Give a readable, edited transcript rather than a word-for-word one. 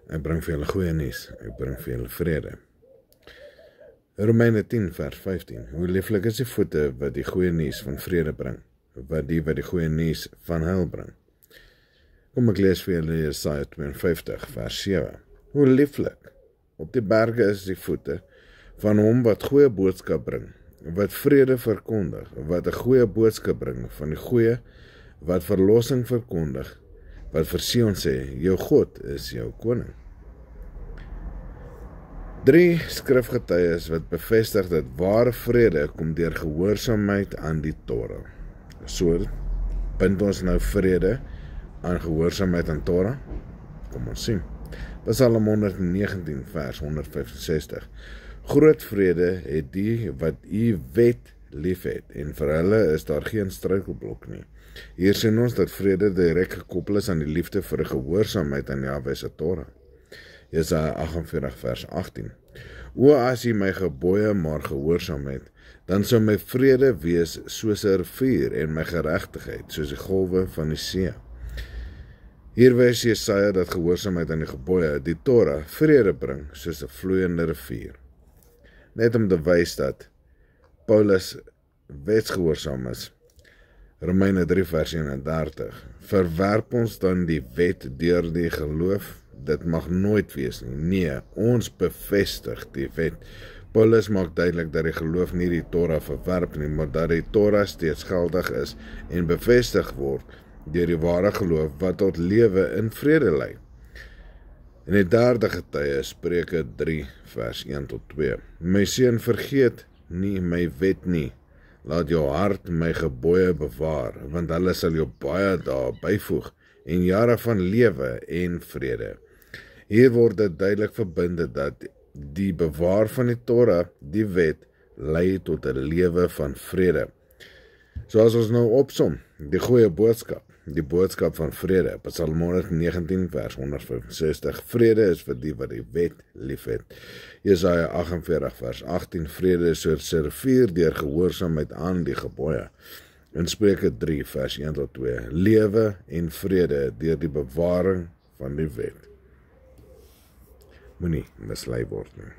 Ek bring vir julle goeie nuus, ek bring vir julle vrede. Romeine 10 vers 15. Hoe lieflik is die voete wat die goeie nuus van vrede bring, wat die goeie nuus van heil bring. Kom ek lees vir julle Jesaja 52 vers 7. Hoe lieflik op die berge is die voete van hom wat goeie boodskap bring, wat vrede verkondig, wat 'n goeie boodskap bring van die goeie, wat verlossing verkondig, wat vir Sion sê, jou God is jou koning. 3 skrifgetuies wat bevestig dat ware vrede kom deur gehoorsaamheid aan die Torah. So bind ons nou vrede aan gehoorsaamheid aan Torah? Kom ons sien. Psalm 119 vers 165. Groot vrede het die wat u wet lief het, en vir hulle is daar geen struikelblok nie. Hier sien ons dat vrede direk gekoppel is aan die liefde vir 'n gehoorsaamheid aan Jahwe se Torah. Jesaja 48 vers 18. O, as u my gebooie maar gehoorsaam het, dan sou my vrede wees soos 'n rivier en my geregtigheid soos die golwe van die see. Hier wys Jesaja dat gehoorsaamheid aan die gebooie, die Torah, vrede bring soos 'n vloeiende rivier. Net om te wys dat Paulus wetsgehoorsaam is. Romeine 3 vers 31. Verwerp ons dan die wet deur die geloof? Dit mag nooit wees nie. Nee, ons bevestig die wet. Paulus maak duidelik dat die geloof nie die Torah verwerp nie, maar dat die Torah steeds geldig is en bevestig word deur die ware geloof wat tot lewe in vrede lei. En die derde getuie, Spreuke 3 vers 1 tot 2. My seun, vergeet nie my wet nie. Laat jou hart my gebooie bewaar, want hulle sal jou baie dae byvoeg en jare van lewe en vrede. Hier word dit duidelik verbinde dat die bewaar van die Torah, die wet, lei tot 'n lewe van vrede. Soos ons nou opsom, die goeie boodskap, die boodskap van vrede, Psalm 119 vers 165, vrede is vir die wat die wet lief het. Jesaja 48 vers 18, vrede is soos 'n rivier deur gehoorsaamheid aan die gebooie. In Spreuke 3 vers 1 tot 2, lewe en vrede deur die bewaring van die wet. Moenie mislei word nie.